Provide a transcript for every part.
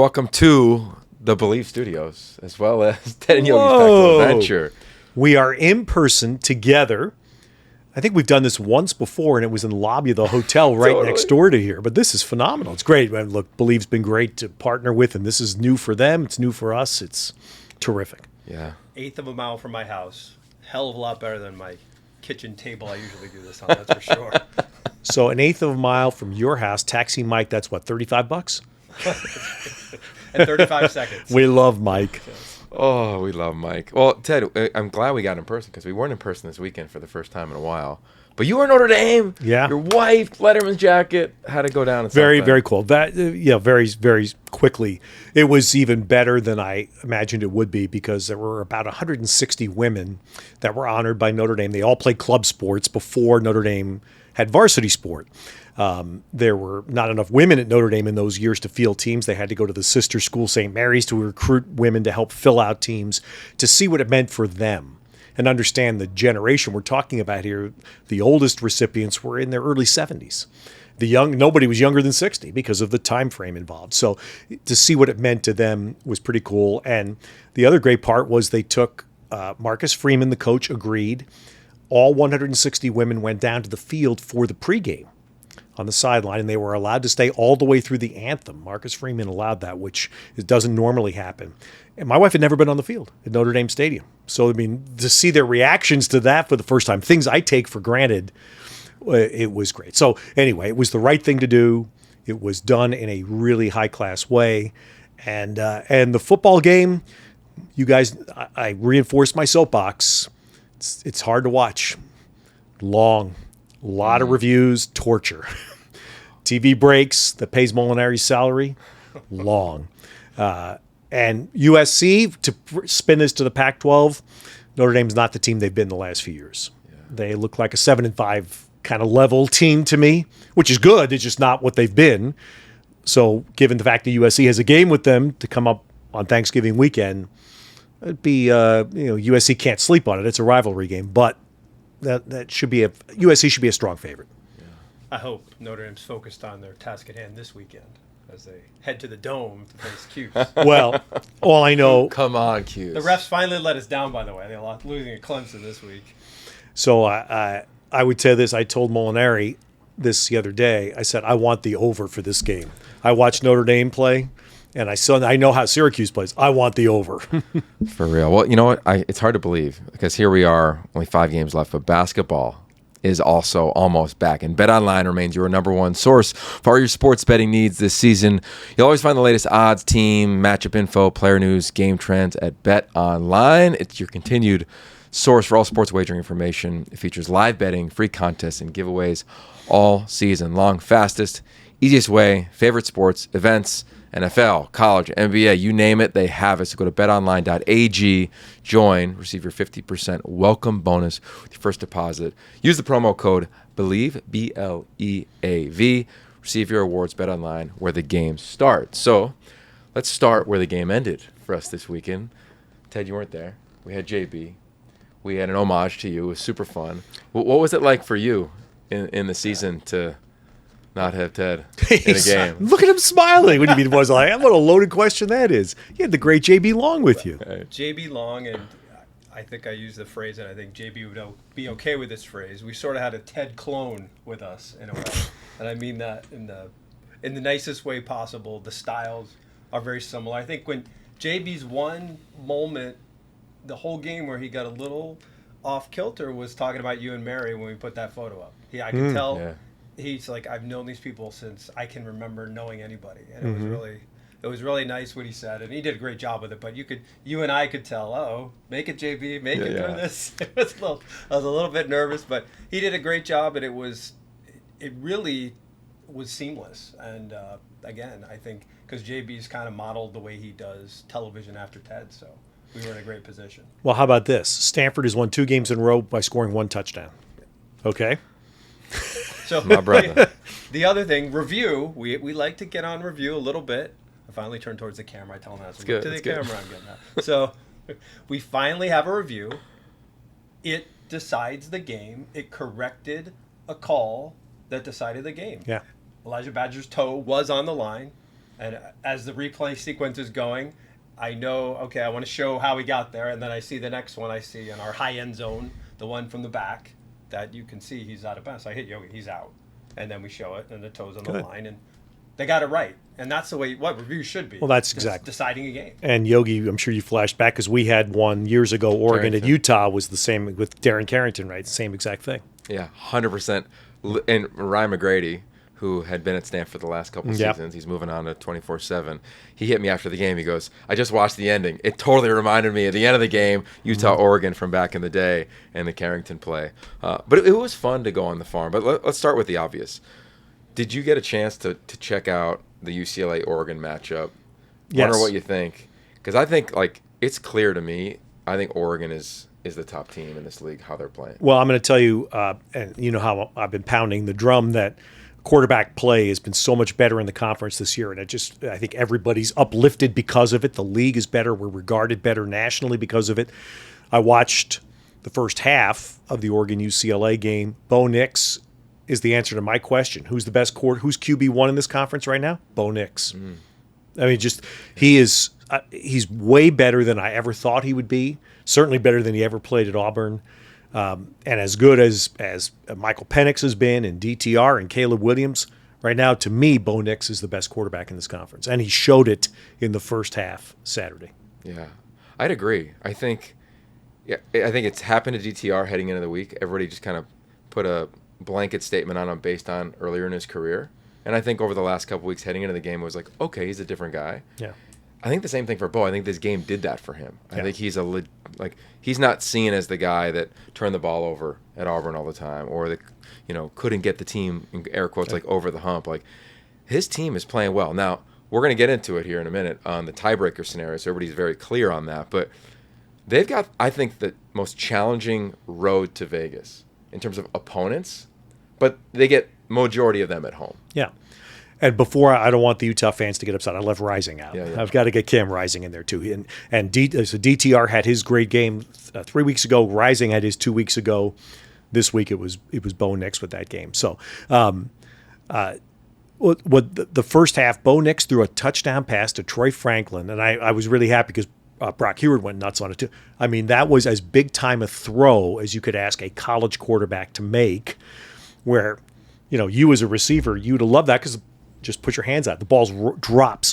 welcome to the Believe Studios, as well as Ted and Yogi's Pac-12 Adventure. We are in person together. I think we've done this once before, and it was in the lobby of the hotel right next door to here. But this is phenomenal. It's great. And look, Believe's been great to partner with, and this is new for them. It's new for us. It's terrific. Yeah. 1/8 of a mile from my house. Hell of a lot better than my kitchen table I usually do this on, that's for sure. So 1/8 of a mile from your house, taxi Mike, that's what, $35? And 35 seconds. We love Mike. Oh, we love Mike. Well, Ted, I'm glad we got in person because we weren't in person this weekend for the first time in a while. But you were in Notre Dame. Yeah. Your wife, Letterman's jacket. How'd it go down? Very cool. That very, very quickly. It was even better than I imagined it would be because there were about 160 women that were honored by Notre Dame. They all played club sports before Notre Dame had varsity sport. There were not enough women at Notre Dame in those years to field teams. They had to go to the sister school, St. Mary's, to recruit women to help fill out teams to see what it meant for them and understand the generation we're talking about here. The oldest recipients were in their early 70s. Nobody was younger than 60 because of the time frame involved. So to see what it meant to them was pretty cool. And the other great part was they took Marcus Freeman, the coach, agreed. All 160 women went down to the field for the pregame on the sideline, and they were allowed to stay all the way through the anthem. Marcus Freeman allowed that, which doesn't normally happen. And my wife had never been on the field at Notre Dame Stadium. So, I mean, to see their reactions to that for the first time, things I take for granted, it was great. So anyway, it was the right thing to do. It was done in a really high-class way. And the football game, you guys, I reinforced my soapbox. It's hard to watch. Long. A lot of reviews, torture. TV breaks that pays Molinari's salary, long. And USC, to spin this to the Pac-12, Notre Dame's not the team they've been the last few years. Yeah. They look like a 7-5 kind of level team to me, which is good. It's just not what they've been. So given the fact that USC has a game with them to come up on Thanksgiving weekend, it'd be, USC can't sleep on it. It's a rivalry game, but that should be USC should be a strong favorite. Yeah. I hope Notre Dame's focused on their task at hand this weekend as they head to the Dome to face Cuse. Well, all I know. Come on, Cuse. The refs finally let us down, by the way. They lost losing at Clemson this week. So I would say this. I told Molinari this the other day. I said, I want the over for this game. I watched Notre Dame play. And I know how Syracuse plays. I want the over. For real. Well, you know what? It's hard to believe because here we are, only 5 games left, but basketball is also almost back. And BetOnline remains your number one source for all your sports betting needs this season. You'll always find the latest odds, team, matchup info, player news, game trends at BetOnline. It's your continued source for all sports wagering information. It features live betting, free contests, and giveaways all season long. Fastest, easiest way, favorite sports, events, NFL, college, NBA, you name it, they have it. So go to betonline.ag, join, receive your 50% welcome bonus with your first deposit. Use the promo code BELIEVE, BLEAV. Receive your awards, BetOnline, where the game starts. So let's start where the game ended for us this weekend. Ted, you weren't there. We had JB. We had an homage to you. It was super fun. What was it like for you in the season to not have Ted in a game? Look at him smiling. What do you mean? Was like, what a loaded question that is. You had the great JB Long with you. JB Long, and I think I used the phrase, and I think JB would be okay with this phrase. We sort of had a Ted clone with us in a way, and I mean that in the nicest way possible. The styles are very similar. I think when JB's one moment, the whole game where he got a little off kilter was talking about you and Mary when we put that photo up. Yeah, I could tell. Yeah. He's like, I've known these people since I can remember knowing anybody, and it was really nice what he said, and he did a great job with it. But you and I could tell, make it JB, make it do this. I was a little bit nervous, but he did a great job, and it really was seamless. And again, I think because JB's kind of modeled the way he does television after Ted, so we were in a great position. Well, how about this? Stanford has won 2 games in a row by scoring 1 touchdown. Okay. So my brother. The other thing, review. We like to get on review a little bit. I finally turned towards the camera. I tell him that. So good. To the camera, I'm getting that. So we finally have a review. It decides the game. It corrected a call that decided the game. Yeah. Elijah Badger's toe was on the line, And as the replay sequence is going, I know, okay, I want to show how he got there. And then I see the next one I see in our high end zone, the one from the back, that you can see he's out of bounds. So I hit Yogi, he's out. And then we show it, and the toes on the line. And they got it right. And that's the way what reviews should be. Well, that's exactly. Deciding a game. And Yogi, I'm sure you flashed back because we had one years ago, Oregon at Utah was the same with Darren Carrington, right? Same exact thing. Yeah, 100%. And Ryan McGrady, who had been at Stanford the last couple of seasons, he's moving on to 24/7. He hit me after the game. He goes, I just watched the ending. It totally reminded me of the end of the game, Utah-Oregon from back in the day, and the Carrington play. But it was fun to go on the farm. But let's start with the obvious. Did you get a chance to check out the UCLA-Oregon matchup? Yes. Wonder what you think. Because I think, it's clear to me, I think Oregon is the top team in this league, how they're playing. Well, I'm going to tell you, and you know how I've been pounding the drum that quarterback play has been so much better in the conference this year, and I think everybody's uplifted because of it. The league is better. We're regarded better nationally because of it. I watched the first half of the Oregon-UCLA game. Bo Nix is the answer to my question. Who's the best who's QB1 in this conference right now? Bo Nix. I mean, he's way better than I ever thought he would be. Certainly better than he ever played at Auburn. And as good as Michael Penix has been, and DTR and Caleb Williams, right now, to me, Bo Nix is the best quarterback in this conference. And he showed it in the first half Saturday. Yeah, I'd agree. I think it's happened to DTR heading into the week. Everybody just kind of put a blanket statement on him based on earlier in his career. And I think over the last couple weeks heading into the game, it was like, okay, he's a different guy. Yeah. I think the same thing for Bo. I think this game did that for him. I think he's he's not seen as the guy that turned the ball over at Auburn all the time, or that couldn't get the team in air quotes over the hump. Like, his team is playing well. Now we're going to get into it here in a minute on the tiebreaker scenario, so everybody's very clear on that. But they've got, I think, the most challenging road to Vegas in terms of opponents, but they get majority of them at home. Yeah. And before, I don't want the Utah fans to get upset. I left Rising out. Yeah. I've got to get Cam Rising in there too. So DTR had his great game 3 weeks ago. Rising had his 2 weeks ago. This week it was Bo Nix with that game. So, the first half, Bo Nix threw a touchdown pass to Troy Franklin, and I was really happy because Brock Heward went nuts on it too. I mean, that was as big time a throw as you could ask a college quarterback to make. Where, you as a receiver, you'd love that because just put your hands out. The ball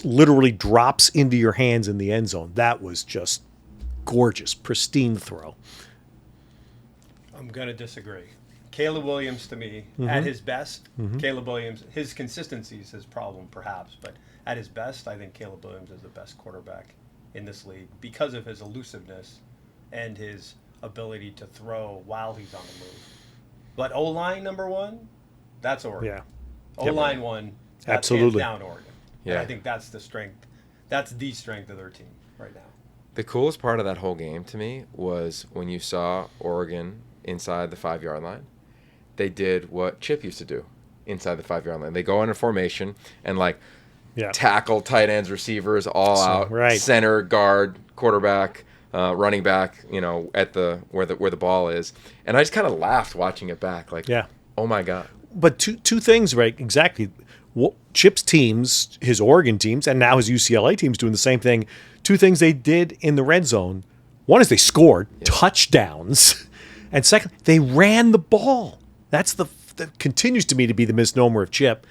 literally drops into your hands in the end zone. That was just gorgeous, pristine throw. I'm going to disagree. Caleb Williams, to me, at his best, Caleb Williams, his consistency is his problem, perhaps, but at his best, I think Caleb Williams is the best quarterback in this league because of his elusiveness and his ability to throw while he's on the move. But O-line, number one, that's Oregon. Yeah. O-line one, that's absolutely hands down Oregon. Yeah. And I think that's the strength. That's the strength of their team right now. The coolest part of that whole game to me was when you saw Oregon inside the 5-yard line. They did what Chip used to do inside the 5-yard line. They go in a formation and tackle tight ends, receivers, all out, right. Center, guard, quarterback, running back, at where the ball is. And I just kind of laughed watching it back, oh my God. But two things, right? Exactly. Chip's teams, his Oregon teams, and now his UCLA teams doing the same thing. Two things they did in the red zone. One is they scored touchdowns, and second, they ran the ball. That's that continues to me to be the misnomer of Chip.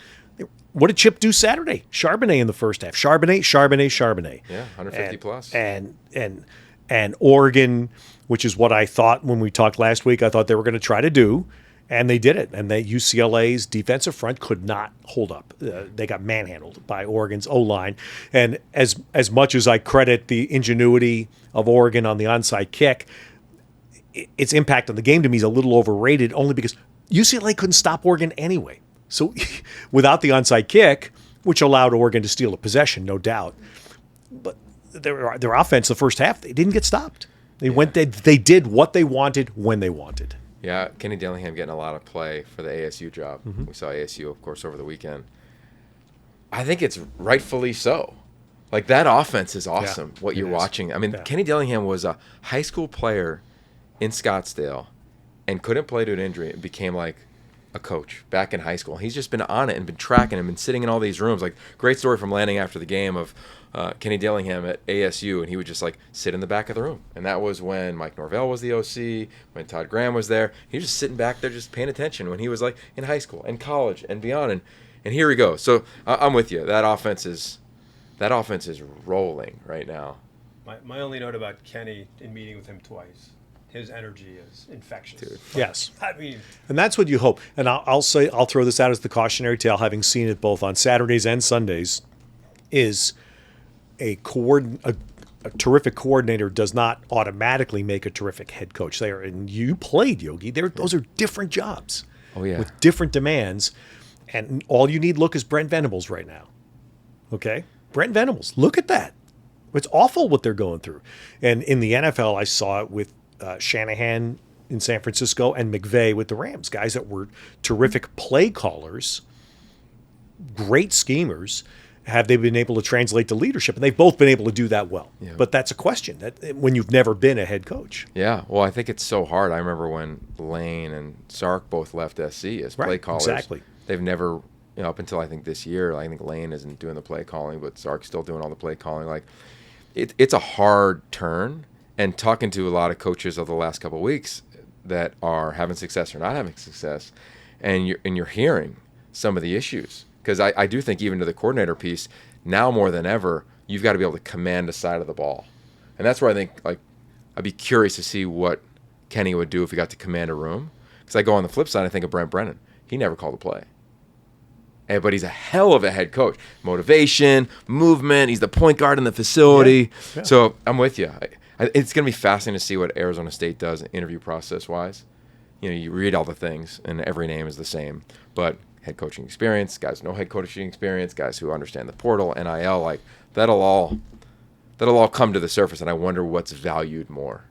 What did Chip do Saturday? Charbonnet in the first half. Charbonnet. Yeah, 150 plus. And Oregon, which is what I thought when we talked last week, I thought they were going to try to do. And they did it. And UCLA's defensive front could not hold up. They got manhandled by Oregon's O-line. And as much as I credit the ingenuity of Oregon on the onside kick, its impact on the game to me is a little overrated only because UCLA couldn't stop Oregon anyway. So without the onside kick, which allowed Oregon to steal a possession, no doubt. But their offense, the first half, they didn't get stopped. They did what they wanted when they wanted. Yeah, Kenny Dillingham getting a lot of play for the ASU job. We saw ASU, of course, over the weekend. I think it's rightfully so. That offense is awesome, what you're watching. I mean, Kenny Dillingham was a high school player in Scottsdale and couldn't play due to injury. It became a a coach back in high school. He's just been on it and been tracking and been sitting in all these rooms. Like, great story from Lanning after the game of Kenny Dillingham at ASU, and he would just like sit in the back of the room. And that was when Mike Norvell was the OC, when Todd Graham was there. He was just sitting back there just paying attention when he was like in high school and college and beyond. And here we go. So I'm with you. That offense is rolling right now. My only note about Kenny in meeting with him twice, his energy is infectious. Dude. Yes. I mean, And that's what you hope. And I'll throw this out as the cautionary tale, having seen it both on Saturdays and Sundays, is a terrific coordinator does not automatically make a terrific head coach. And you played, Yogi. Those are different jobs. Oh, yeah. With different demands. And all you need look is Brent Venables right now. Okay? Brent Venables. Look at that. It's awful what they're going through. And in the NFL, I saw it with Shanahan in San Francisco and McVay with the Rams, guys that were terrific play callers, great schemers. Have they been able to translate to leadership? And they've both been able to do that well. Yeah. But that's a question when you've never been a head coach. Yeah, well, I think it's so hard. I remember when Lane and Sark both left SC as play callers. Exactly. They've never, up until I think this year, I think Lane isn't doing the play calling, but Sark's still doing all the play calling. Like, it's a hard turn. And talking to a lot of coaches of the last couple of weeks that are having success or not having success, and you're hearing some of the issues. Because I do think even to the coordinator piece, now more than ever, you've got to be able to command a side of the ball. And that's where I think, like, I'd be curious to see what Kenny would do if he got to command a room. Because I go on the flip side, I think of Brent Brennan. He never called a play. But he's a hell of a head coach. Motivation, movement, he's the point guard in the facility. Yeah. So I'm with you. It's going to be fascinating to see what Arizona State does interview process-wise. You read all the things, and every name is the same. But head coaching experience, guys no head coaching experience, guys who understand the portal, NIL, like that'll all come to the surface, and I wonder what's valued more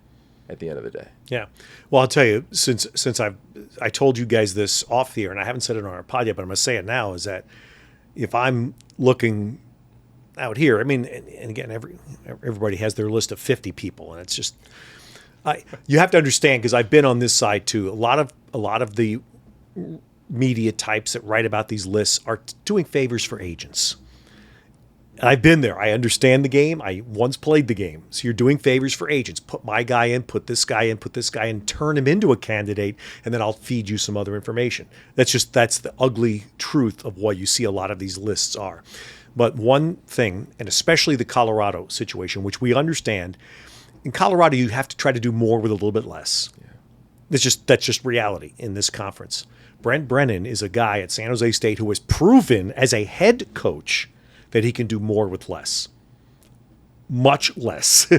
at the end of the day. Yeah. Well, I'll tell you, since I told you guys this off the air, and I haven't said it on our pod yet, but I'm going to say it now, is that if I'm looking out here, I mean, and again, everybody has their list of 50 people, and it's just you have to understand, because I've been on this side too. A lot of the media types that write about these lists are doing favors for agents. I've been there. I understand the game. I once played the game. So you're doing favors for agents. Put my guy in, put this guy in, put this guy in, turn him into a candidate, and then I'll feed you some other information. That's the ugly truth of what you see a lot of these lists are. But one thing, and especially the Colorado situation, which we understand, in Colorado you have to try to do more with a little bit less. Yeah. That's just reality in this conference. Brent Brennan is a guy at San Jose State who has proven as a head coach that he can do more with less. Much less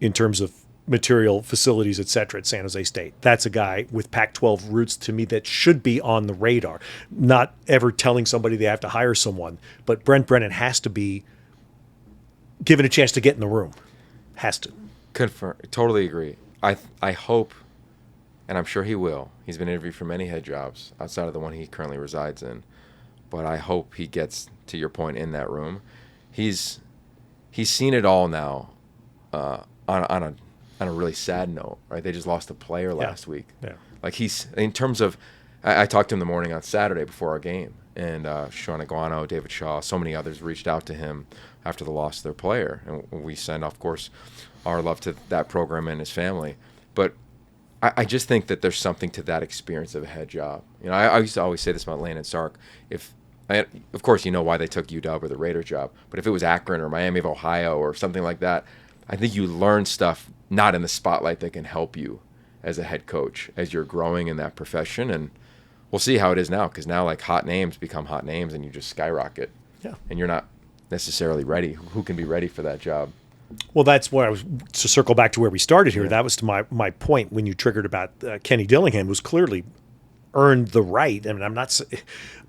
in terms of material, facilities, etc. at San Jose State. That's a guy with Pac-12 roots to me that should be on the radar. Not ever telling somebody they have to hire someone, but Brent Brennan has to be given a chance to get in the room. Has to. Confirm. Totally agree. I hope, and I'm sure he will. He's been interviewed for many head jobs outside of the one he currently resides in. But I hope he gets, to your point, in that room. He's seen it all now on a really sad note, right? They just lost a player last week. Yeah. Like, he's, in terms of, I talked to him the morning on Saturday before our game, and Sean Aguano, David Shaw, so many others reached out to him after the loss of their player. And we send, of course, our love to that program and his family. But I just think that there's something to that experience of a head job. I used to always say this about Lane and Sark. Of course, you know why they took UW or the Raider job, but if it was Akron or Miami of Ohio or something like that, I think you learn stuff not in the spotlight that can help you as a head coach as you're growing in that profession. And we'll see how it is now, because now, like, hot names become hot names and you just skyrocket. Yeah. And you're not necessarily ready. Who can be ready for that job? Well, that's what I was, to circle back to where we started here. Yeah. That was to my point when you triggered about Kenny Dillingham, was clearly earned the right. I mean, I'm not,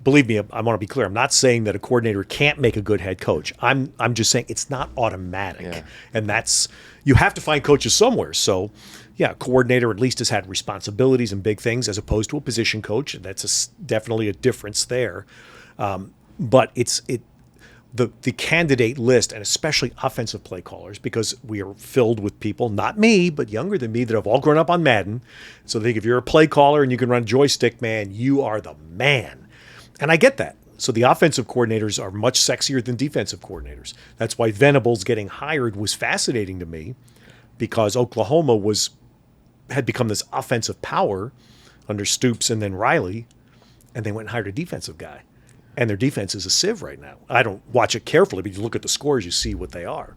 believe me, I want to be clear. I'm not saying that a coordinator can't make a good head coach. I'm just saying it's not automatic. Yeah. And that's, you have to find coaches somewhere. So, yeah, a coordinator at least has had responsibilities and big things as opposed to a position coach. That's definitely a difference there. But the candidate list, and especially offensive play callers, because we are filled with people, not me, but younger than me, that have all grown up on Madden. So they think if you're a play caller and you can run a joystick, man, you are the man. And I get that. So the offensive coordinators are much sexier than defensive coordinators. That's why Venables getting hired was fascinating to me, because Oklahoma had become this offensive power under Stoops and then Riley, and they went and hired a defensive guy. And their defense is a sieve right now. I don't watch it carefully, but you look at the scores, you see what they are.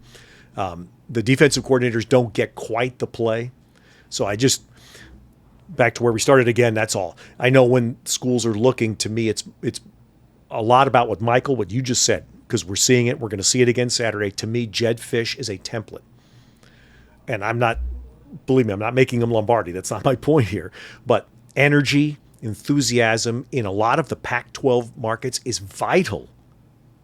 The defensive coordinators don't get quite the play. So back to where we started again, that's all. I know when schools are looking, to me, it's a lot about what you just said, because we're seeing it. We're going to see it again Saturday. To me, Jed Fish is a template. And believe me, I'm not making him Lombardi. That's not my point here. But energy, enthusiasm in a lot of the Pac-12 markets is vital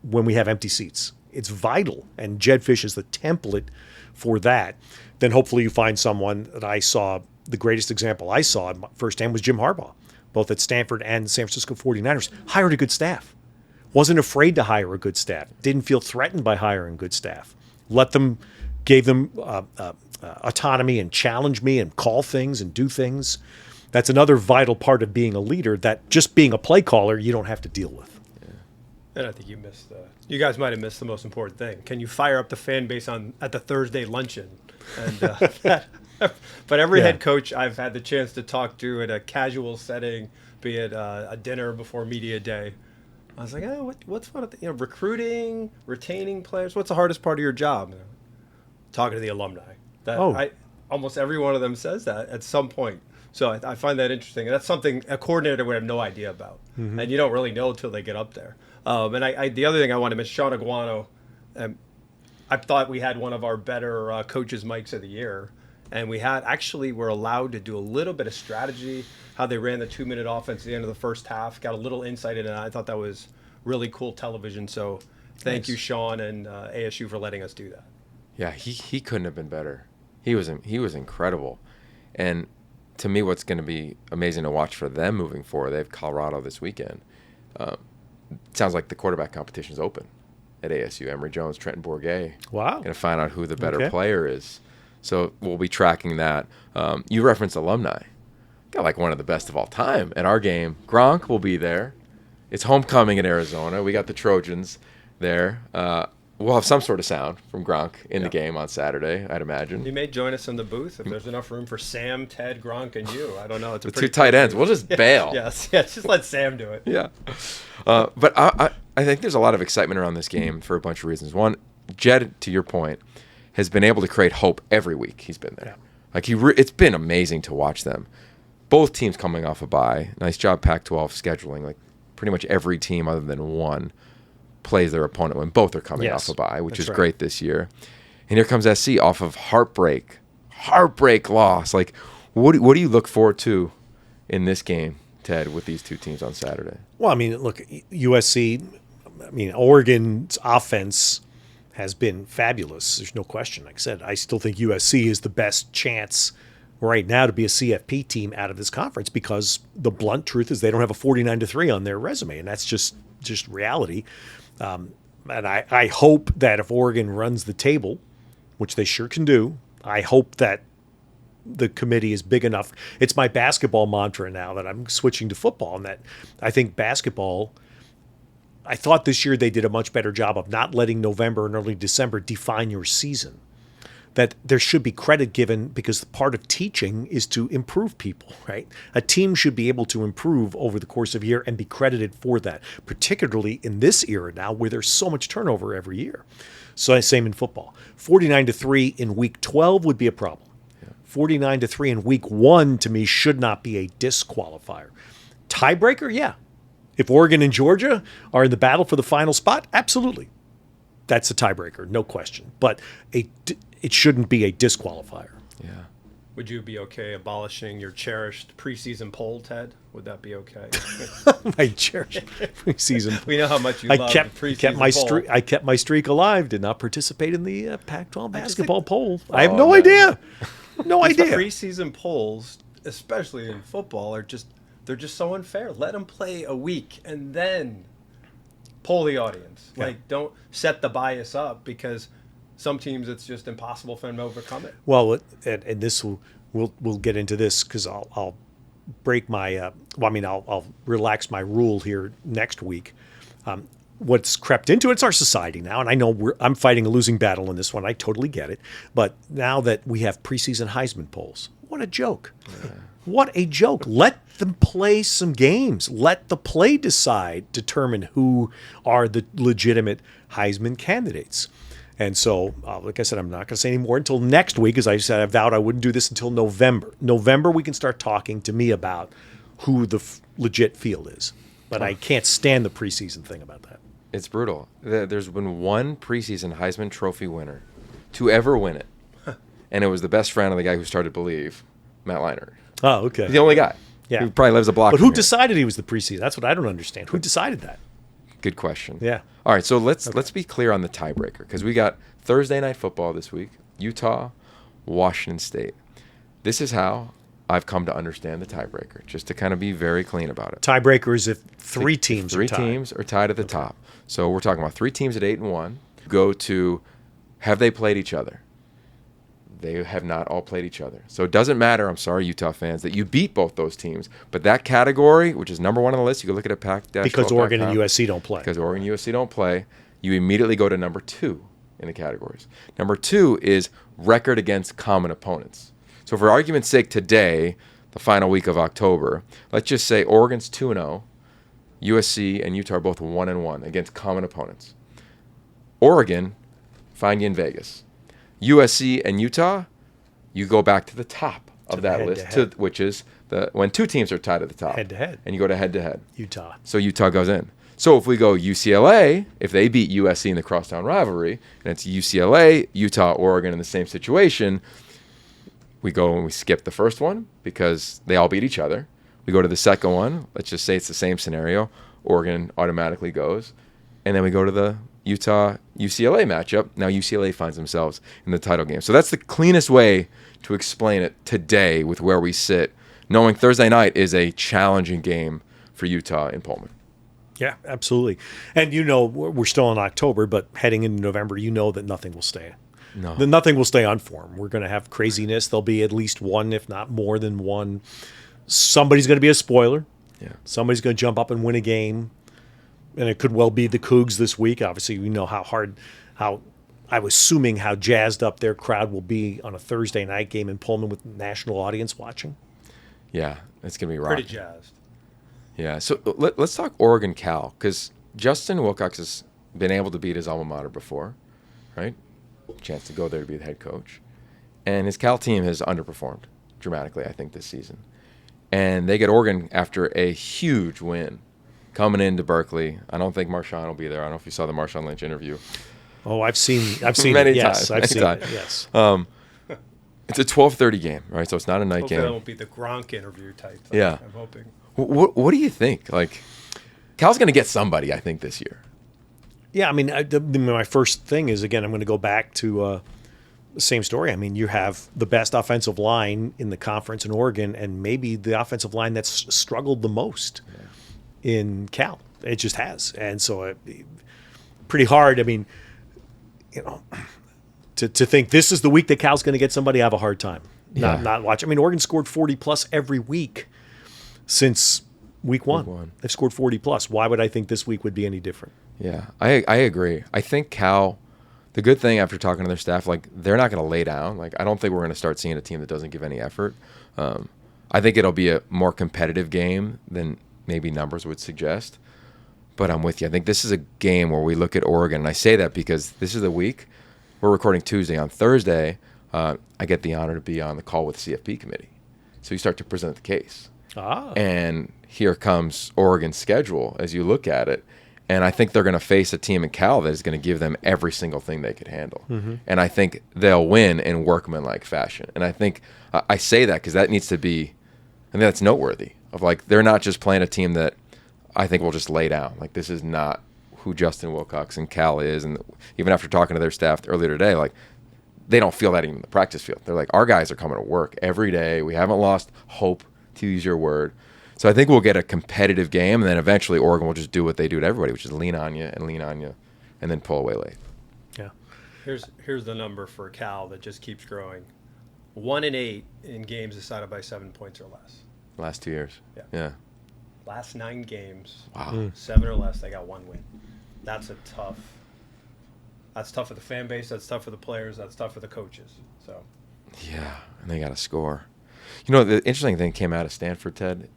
when we have empty seats. It's vital. And Jed Fish is the template for that. Then hopefully you find someone that I saw. The greatest example I saw firsthand was Jim Harbaugh, both at Stanford and San Francisco 49ers. Hired a good staff. Wasn't afraid to hire a good staff. Didn't feel threatened by hiring good staff. Gave them autonomy and challenge me and call things and do things. That's another vital part of being a leader, that just being a play caller, you don't have to deal with. Yeah. And I think you guys might have missed the most important thing. Can you fire up the fan base at the Thursday luncheon? And but every head coach I've had the chance to talk to in a casual setting, be it a dinner before media day, I was like, what's fun? Recruiting, retaining players. What's the hardest part of your job? Talking to the alumni. Almost every one of them says that at some point. So I find that interesting. And that's something a coordinator would have no idea about. Mm-hmm. And you don't really know until they get up there. And the other thing I want to mention, Sean Aguano, I thought we had one of our better coaches' mics of the year. And we're allowed to do a little bit of strategy, how they ran the 2-minute offense at the end of the first half, got a little insight into that. I thought that was really cool television. So thank you, Sean, and ASU for letting us do that. Yeah, he couldn't have been better. He was incredible. And to me, what's going to be amazing to watch for them moving forward, they have Colorado this weekend. Sounds like the quarterback competition is open at ASU. Emory Jones, Trenton Bourguet. Wow. Going to find out who the better player is. So we'll be tracking that. You referenced alumni. Got like one of the best of all time at our game. Gronk will be there. It's homecoming in Arizona. We got the Trojans there. We'll have some sort of sound from Gronk in the game on Saturday, I'd imagine. He may join us in the booth if there's enough room for Sam, Ted, Gronk, and you. I don't know. It's the two tight ends. We'll just bail. Yes, just let Sam do it. Yeah. But I think there's a lot of excitement around this game for a bunch of reasons. One, Jed, to your point, has been able to create hope every week he's been there. Yeah. Like it's been amazing to watch them. Both teams coming off a bye. Nice job Pac-12 scheduling. Like pretty much every team other than one plays their opponent when both are coming off a bye, which is great this year. And here comes SC off of heartbreak loss. Like, what do you look forward to in this game, Ted, with these two teams on Saturday? Well, I mean, look, Oregon's offense has been fabulous. There's no question. Like I said, I still think USC is the best chance right now to be a CFP team out of this conference, because the blunt truth is they don't have a 49-3 on their resume, and that's just reality. And I hope that if Oregon runs the table, which they sure can do, I hope that the committee is big enough. It's my basketball mantra now that I'm switching to football, and that I think basketball, I thought this year they did a much better job of not letting November and early December define your season. That there should be credit given, because part of teaching is to improve people, right? A team should be able to improve over the course of a year and be credited for that, particularly in this era now where there's so much turnover every year. So same in football. 49-3 in week 12 would be a problem. 49-3 in week 1 to me should not be a disqualifier. Tiebreaker, yeah. If Oregon and Georgia are in the battle for the final spot, absolutely. That's a tiebreaker, no question. But it shouldn't be a disqualifier. Yeah. Would you be okay abolishing your cherished preseason poll, Ted? Would that be okay? My cherished preseason. We know how much you love the preseason poll. I kept my streak alive. Did not participate in the Pac-12 basketball poll. Oh, I have no idea. No idea. Preseason polls, especially in football, they're just so unfair. Let them play a week and then poll the audience. Yeah. Like, don't set the bias up, because some teams it's just impossible for them to overcome it. Well, and this we'll get into this because I'll break my I'll relax my rule here next week. What's crept into it's our society now, and I know I'm fighting a losing battle in this one. I totally get it, but now that we have preseason Heisman polls, what a joke! Yeah. What a joke! Let them play some games. Let the play determine who are the legitimate Heisman candidates. And so, like I said, I'm not going to say any more until next week, as I said, I vowed I wouldn't do this until November. November, we can start talking to me about who the legit field is. But I can't stand the preseason thing about that. It's brutal. There's been one preseason Heisman Trophy winner to ever win it. And it was the best friend of the guy who started Believe, Matt Leinart. Oh, okay. The only guy. Yeah. Who probably lives a block But from who here. decided he was the preseason? That's what I don't understand. Who decided that? Good question. Yeah. All right, so let's be clear on the tiebreaker, because we got Thursday night football this week, Utah, Washington State. This is how I've come to understand the tiebreaker, just to kind of be very clean about it. Tiebreaker is if three teams Three are tied. teams are tied at the top. So we're talking about three teams at 8-1. Go to, have they played each other? They have not all played each other. So it doesn't matter, I'm sorry, Utah fans, that you beat both those teams. But that category, which is number one on the list, you can look at it Pac-12. Because Oregon and USC don't play. Because Oregon and USC don't play, you immediately go to number two in the categories. Number two is record against common opponents. So for argument's sake today, the final week of October, let's just say Oregon's 2-0, USC and Utah are both 1-1 against common opponents. Oregon, find you in Vegas. USC and Utah, you go back to the top of that list, which is when two teams are tied at the top. Head-to-head. And you go to head-to-head. Utah. So Utah goes in. So if we go UCLA, if they beat USC in the crosstown rivalry, and it's UCLA, Utah, Oregon in the same situation, we go and we skip the first one because they all beat each other. We go to the second one. Let's just say it's the same scenario. Oregon automatically goes. And then we go to the Utah-UCLA matchup. Now UCLA finds themselves in the title game. So that's the cleanest way to explain it today with where we sit, knowing Thursday night is a challenging game for Utah in Pullman. Yeah, absolutely. And we're still in October, but heading into November, that nothing will stay. No. Nothing will stay on form. We're going to have craziness. There'll be at least one, if not more than one. Somebody's going to be a spoiler. Yeah. Somebody's going to jump up and win a game. And it could well be the Cougs this week. Obviously, we know how I was assuming how jazzed up their crowd will be on a Thursday night game in Pullman with national audience watching. Yeah, it's going to be rocking. Pretty jazzed. Yeah, so let's talk Oregon-Cal, because Justin Wilcox has been able to beat his alma mater before, right? Chance to go there to be the head coach. And his Cal team has underperformed dramatically, I think, this season. And they get Oregon after a huge win coming into Berkeley. I don't think Marshawn will be there. I don't know if you saw the Marshawn Lynch interview. Oh, I've seen many it. Yes, times. I've seen Many it. Yes. It's a 12:30 game, right? So it's not a night Hopefully game. that won't be the Gronk interview type thing. Yeah. I'm hoping. What do you think? Like, Cal's going to get somebody, I think, this year. Yeah, I mean, my first thing is, again, I'm going to go back to the same story. I mean, you have the best offensive line in the conference in Oregon, and maybe the offensive line that's struggled the most in Cal. It just has. And so pretty hard. I mean, to think this is the week that Cal's going to get somebody, I have a hard time not watching. I mean, Oregon scored 40-plus every week since week one. They've scored 40-plus. Why would I think this week would be any different? Yeah, I agree. I think Cal, the good thing after talking to their staff, like, they're not going to lay down. Like, I don't think we're going to start seeing a team that doesn't give any effort. I think it'll be a more competitive game than maybe numbers would suggest. But I'm with you. I think this is a game where we look at Oregon, and I say that because this is the week. We're recording Tuesday. On Thursday, I get the honor to be on the call with the CFP committee. So you start to present the case. And here comes Oregon's schedule as you look at it. And I think they're going to face a team in Cal that is going to give them every single thing they could handle. Mm-hmm. And I think they'll win in workmanlike fashion. And I think I say that because that needs to be, I think that's noteworthy. Of like, they're not just playing a team that I think will just lay down. Like, this is not who Justin Wilcox and Cal is. And even after talking to their staff earlier today, like, they don't feel that even in the practice field. They're like, our guys are coming to work every day. We haven't lost hope, to use your word. So I think we'll get a competitive game, and then eventually Oregon will just do what they do to everybody, which is lean on you, and then pull away late. Yeah. Here's the number for Cal that just keeps growing: 1-8 in games decided by 7 points or less. Last 2 years. Yeah. Last 9 games. Wow. 7 or less, they got 1 win. That's tough for the fan base. That's tough for the players. That's tough for the coaches. So. Yeah, and they got to score. You know, the interesting thing came out of Stanford, Ted.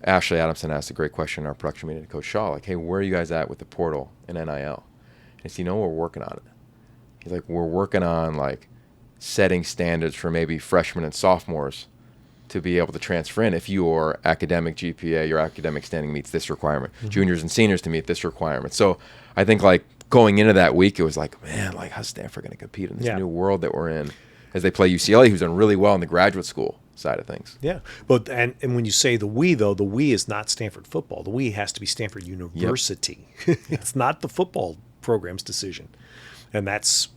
Ashley Adamson asked a great question in our production meeting to Coach Shaw, like, hey, where are you guys at with the portal and NIL? And he said, we're working on it. He's like, we're working on, like, setting standards for maybe freshmen and sophomores to be able to transfer in if your academic GPA, your academic standing meets this requirement. Juniors and seniors to meet this requirement. So I think, like, going into that week, it was like, man, like, how's Stanford going to compete in this new world that we're in as they play UCLA, who's done really well in the graduate school side of things. Yeah. But and when you say the we, though, the we is not Stanford football. The we has to be Stanford University. Yep. It's not the football program's decision. And that's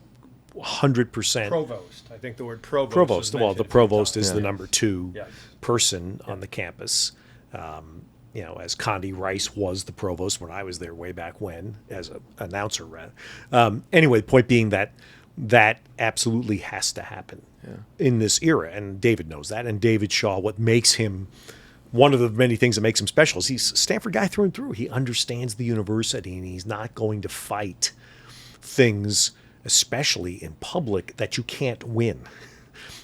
100%. Provost. I think the word provost. Provost. Well, the provost is the number 2 yes. person on the campus. As Condi Rice was the provost when I was there way back when, as an announcer, rather. Anyway, the point being that absolutely has to happen in this era, and David knows that. And David Shaw, what makes him one of the many things that makes him special is he's a Stanford guy through and through. He understands the university, and he's not going to fight things, especially in public, that you can't win.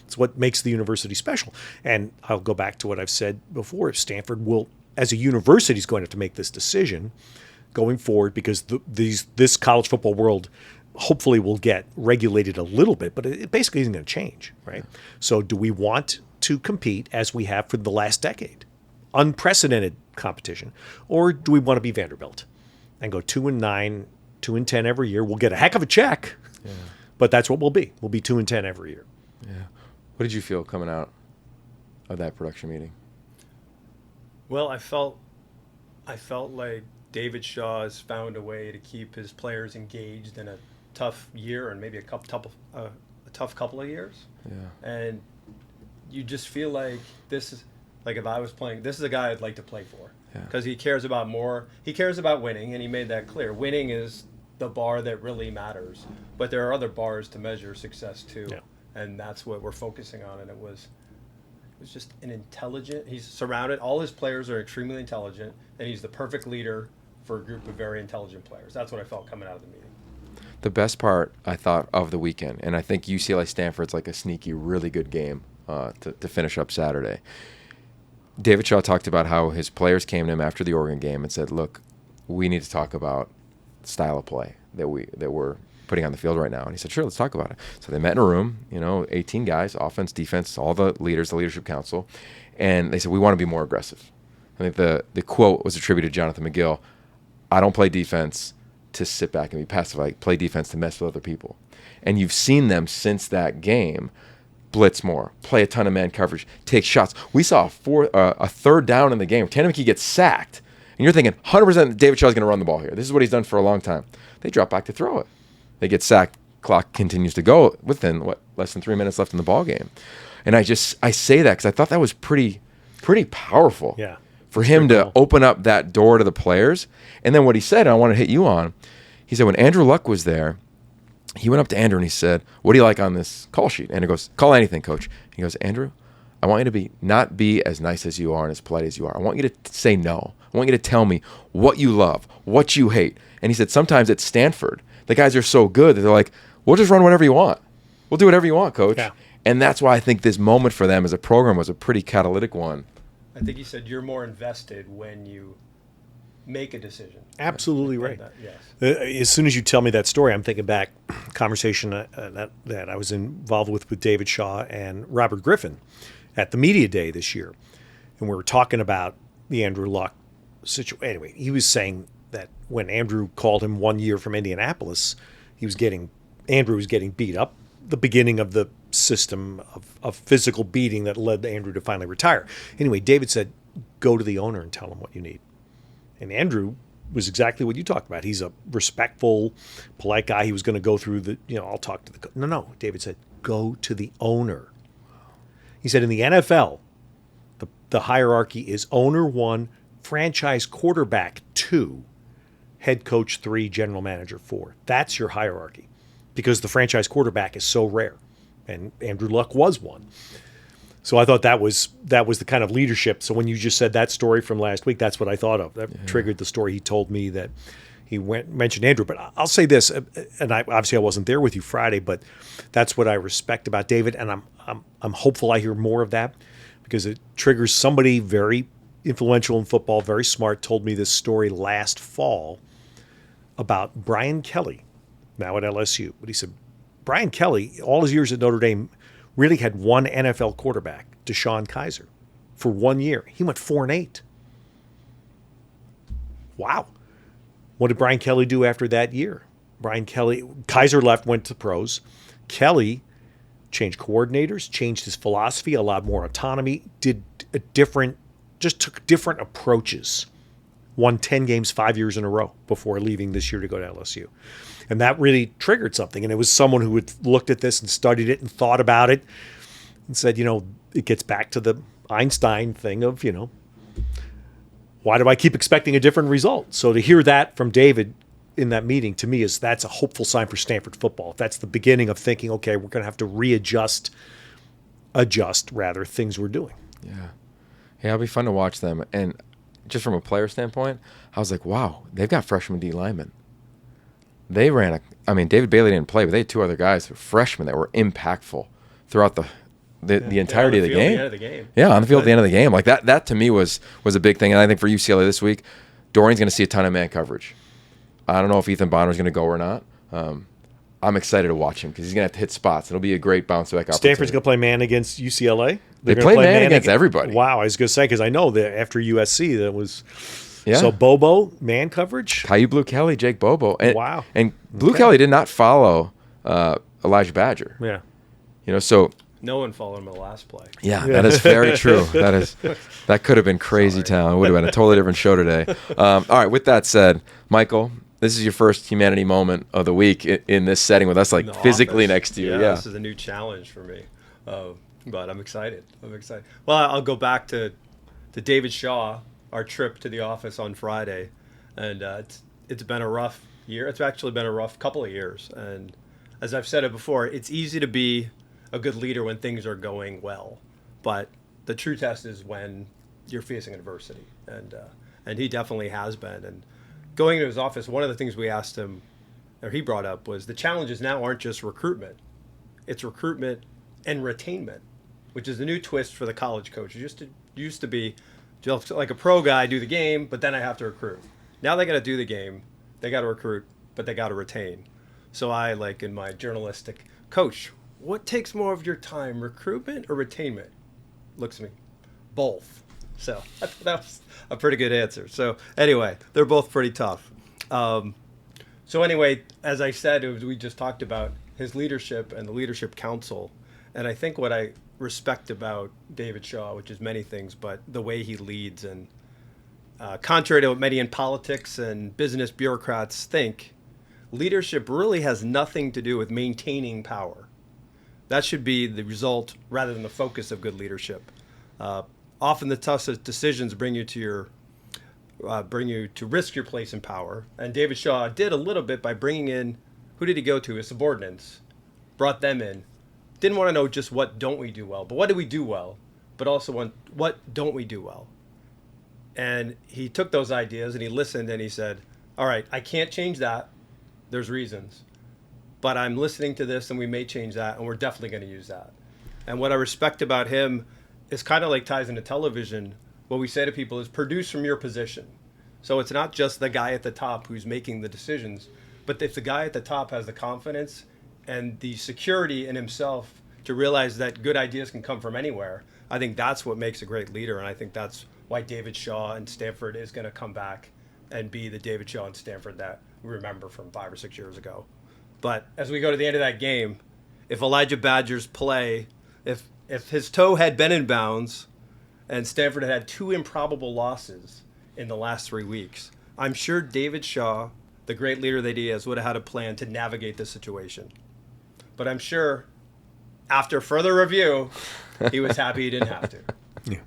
It's what makes the university special. And I'll go back to what I've said before. Stanford will, as a university, is going to have to make this decision going forward, because this college football world hopefully will get regulated a little bit, but it basically isn't going to change, right? So do we want to compete as we have for the last decade? Unprecedented competition. Or do we want to be Vanderbilt and go 2-9, 2-10 every year? We'll get a heck of a check, but that's what we'll be. We'll be 2-10 every year. Yeah. What did you feel coming out of that production meeting? Well, I felt like David Shaw has found a way to keep his players engaged in a tough year and maybe a tough couple of years. Yeah. And you just feel like this is, like, if I was playing, this is a guy I'd like to play for, because he cares about more. He cares about winning, and he made that clear. Winning is the bar that really matters, but there are other bars to measure success too, and that's what we're focusing on. And it was just an intelligent. He's surrounded. All his players are extremely intelligent, and he's the perfect leader for a group of very intelligent players. That's what I felt coming out of the meeting. The best part, I thought, of the weekend, and I think UCLA Stanford's like a sneaky, really good game to finish up Saturday. David Shaw talked about how his players came to him after the Oregon game and said, look, we need to talk about style of play that we're putting on the field right now. And he said, sure, let's talk about it. So they met in a room, 18 guys, offense, defense, all the leaders, the leadership council, and they said, we want to be more aggressive. I think the quote was attributed to Jonathan McGill: I don't play defense to sit back and be passive. I play defense to mess with other people. And you've seen them since that game blitz more, play a ton of man coverage, take shots. We saw a third down in the game. Tanner McKee gets sacked. And you're thinking 100% David Shaw's going to run the ball here. This is what he's done for a long time. They drop back to throw it. They get sacked. Clock continues to go within, less than 3 minutes left in the ball game. And I say that because I thought that was pretty powerful. Yeah. For him to open up that door to the players. And then what he said, and I want to hit you on, he said when Andrew Luck was there, he went up to Andrew and he said, what do you like on this call sheet? Andrew goes, call anything, coach. He goes, Andrew, I want you to not be as nice as you are and as polite as you are. I want you to say no. I want you to tell me what you love, what you hate. And he said sometimes at Stanford, the guys are so good that they're like, we'll just run whatever you want. We'll do whatever you want, coach. Yeah. And that's why I think this moment for them as a program was a pretty catalytic one. I think he said you're more invested when you make a decision. Absolutely right. Yes. As soon as you tell me that story, I'm thinking back conversation that I was involved with David Shaw and Robert Griffin at the media day this year, and we were talking about the Andrew Luck situation. Anyway, he was saying that when Andrew called him 1 year from Indianapolis, Andrew was getting beat up. The beginning of the system of physical beating that led Andrew to finally retire. Anyway, David said, go to the owner and tell him what you need. And Andrew was exactly what you talked about. He's a respectful, polite guy. He was going to go through I'll talk to the No, David said, go to the owner. He said in the NFL, the hierarchy is owner 1, franchise quarterback 2, head coach 3, general manager 4. That's your hierarchy, because the franchise quarterback is so rare, and Andrew Luck was one. So I thought that was the kind of leadership. So when you just said that story from last week, that's what I thought of. That triggered the story he told me that he mentioned Andrew. But I'll say this, and I wasn't there with you Friday, but that's what I respect about David, and I'm hopeful I hear more of that, because it triggers somebody very influential in football, very smart, told me this story last fall about Brian Kelly, now at LSU. But he said Brian Kelly, all his years at Notre Dame, really had one NFL quarterback, Deshaun Kaiser, for 1 year. He went 4-8. Wow. What did Brian Kelly do after that year? Kaiser left, went to pros. Kelly changed coordinators, changed his philosophy, allowed more autonomy, took different approaches. Won 10 games 5 years in a row before leaving this year to go to LSU. And that really triggered something. And it was someone who had looked at this and studied it and thought about it and said, it gets back to the Einstein thing of, why do I keep expecting a different result? So to hear that from David in that meeting, to me, that's a hopeful sign for Stanford football. If that's the beginning of thinking, okay, we're going to have to adjust things we're doing. Yeah. Yeah, it'll be fun to watch them. And just from a player standpoint, I was like, wow, they've got freshman D linemen. They ran David Bailey didn't play, but they had 2 other guys, freshmen, that were impactful throughout the entirety of the game. The end of the game. Yeah, on the field at the end of the game. Like that to me was a big thing. And I think for UCLA this week, Dorian's going to see a ton of man coverage. I don't know if Ethan Bonner's going to go or not. I'm excited to watch him because he's going to have to hit spots. It'll be a great bounce back opportunity. Stanford's going to play man against UCLA? They play man against everybody. Wow, I was going to say, because I know that after USC, that was... Yeah. So Bobo, man coverage? Caillou Blue Kelly, Jake Bobo. And, wow. And Blue Kelly did not follow Elijah Badger. Yeah. So... No one followed him in the last play. Yeah, that is very true. That could have been crazy town. It would have been a totally different show today. All right, with that said, Michael, this is your first humanity moment of the week in this setting with us, like physically office. Next to you. Yeah, this is a new challenge for me. But I'm excited. Well, I'll go back to David Shaw, our trip to the office on Friday. And it's been a rough year. It's actually been a rough couple of years. And as I've said it before, it's easy to be a good leader when things are going well, but the true test is when you're facing adversity, and he definitely has been. And going into his office, one of the things we asked him, or he brought up, was the challenges now aren't just recruitment; it's recruitment and retainment, which is a new twist for the college coach. It used to be just like a pro guy, do the game, but then I have to recruit. Now they got to do the game, they got to recruit, but they got to retain. So I, like in my journalistic, coach, what takes more of your time, recruitment or retainment? Looks at me, both. So that was a pretty good answer. So anyway, they're both pretty tough. So anyway, as I said, we just talked about his leadership and the leadership council. And I think what I respect about David Shaw, which is many things, but the way he leads, and contrary to what many in politics and business bureaucrats think, leadership really has nothing to do with maintaining power. That should be the result rather than the focus of good leadership. Often the toughest decisions bring you to risk your place in power. And David Shaw did a little bit by bringing in, who did he go to? His subordinates, brought them in. Didn't want to know just what don't we do well, but what do we do well, but also what don't we do well. And he took those ideas and he listened and he said, all right, I can't change that. There's reasons. But I'm listening to this and we may change that, and we're definitely going to use that. And what I respect about him is kind of like ties into television. What we say to people is produce from your position. So it's not just the guy at the top who's making the decisions, but if the guy at the top has the confidence and the security in himself to realize that good ideas can come from anywhere, I think that's what makes a great leader. And I think that's why David Shaw and Stanford is going to come back and be the David Shaw and Stanford that we remember from 5 or 6 years ago. But as we go to the end of that game, if Elijah Badger's play, if his toe had been in bounds and Stanford had had 2 improbable losses in the last 3 weeks, I'm sure David Shaw, the great leader that he is, would have had a plan to navigate the situation. But I'm sure after further review, he was happy he didn't have to. Yeah.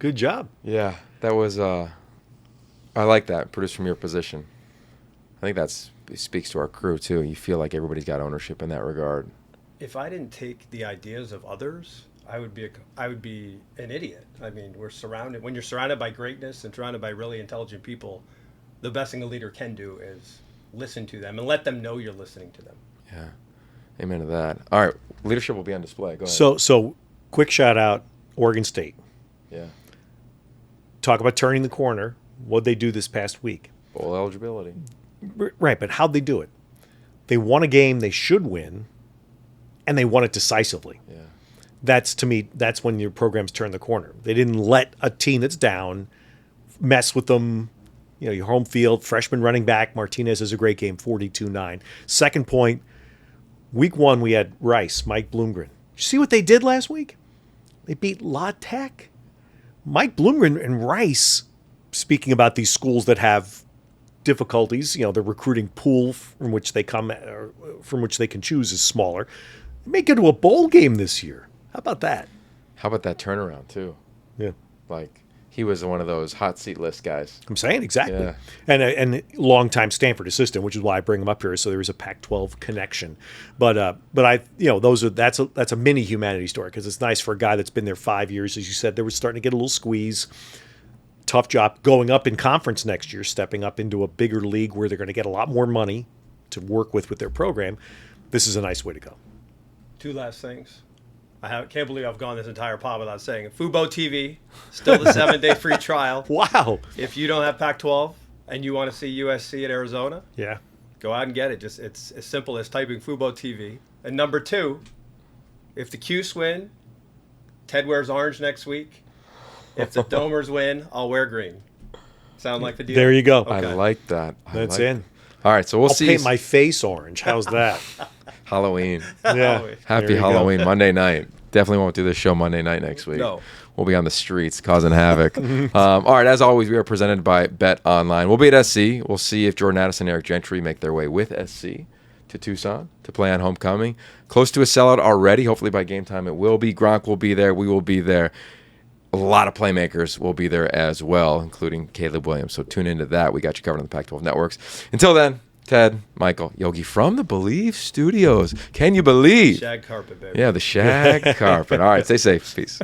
Good job. Yeah, that was. I like that. Produce from your position. I think it speaks to our crew too. You feel like everybody's got ownership in that regard. If I didn't take the ideas of others, I would be an idiot. I mean, when you're surrounded by greatness and surrounded by really intelligent people, the best thing a leader can do is listen to them and let them know you're listening to them. Yeah, amen to that. All right, leadership will be on display. Go ahead. So quick shout out, Oregon State. Yeah, Talk about turning the corner. What'd they do this past week? bowl eligibility. Right, but how'd they do it? They won a game they should win, and they won it decisively. Yeah, That's, to me, that's when your programs turn the corner. They didn't let a team that's down mess with them. You know, your home field, freshman running back, Martinez has a great game, 42-9. Second point, week 1 we had Rice, Mike Bloomgren. You see what they did last week? They beat La Tech. Mike Bloomgren and Rice, speaking about these schools that have difficulties, you know, the recruiting pool from which they come, or from which they can choose is smaller. They may get to a bowl game this year. How about that? how about that turnaround too? Yeah. Like he was one of those hot seat list guys. I'm saying exactly. Yeah. And longtime Stanford assistant, which is why I bring him up here. So there is a Pac-12 connection. But I, you know, that's a mini humanity story, because it's nice for a guy that's been there 5 years. As you said, they were starting to get a little squeeze. Tough job going up in conference next year, stepping up into a bigger league where they're going to get a lot more money to work with their program. This is a nice way to go. 2 last things. Can't believe I've gone this entire pod without saying it. Fubo TV, still the 7-day free trial. Wow. If you don't have Pac-12 and you want to see USC at Arizona, Yeah. go out and get it. It's as simple as typing Fubo TV. And number 2, if the Cuse win, Ted wears orange next week. If the Domers win, I'll wear green. Sound like the deal? There you go. I like that. That's in. All right, so we'll I'll see. paint my face orange. How's that? Halloween. Yeah. Happy There you go. Halloween, Monday night. Definitely won't do this show Monday night next week. No. We'll be on the streets causing havoc. All right, as always, we are presented by Bet Online. We'll be at SC. We'll see if Jordan Addison and Eric Gentry make their way with SC to Tucson to play on homecoming. Close to a sellout already. Hopefully by game time it will be. Gronk will be there. We will be there. A lot of playmakers will be there as well, including Caleb Williams. So tune into that. We got you covered on the Pac-12 networks. Until then, Ted, Michael, Yogi from the Believe Studios. Can you believe? Shag carpet, baby. Yeah, the shag carpet. All right, stay safe. Peace.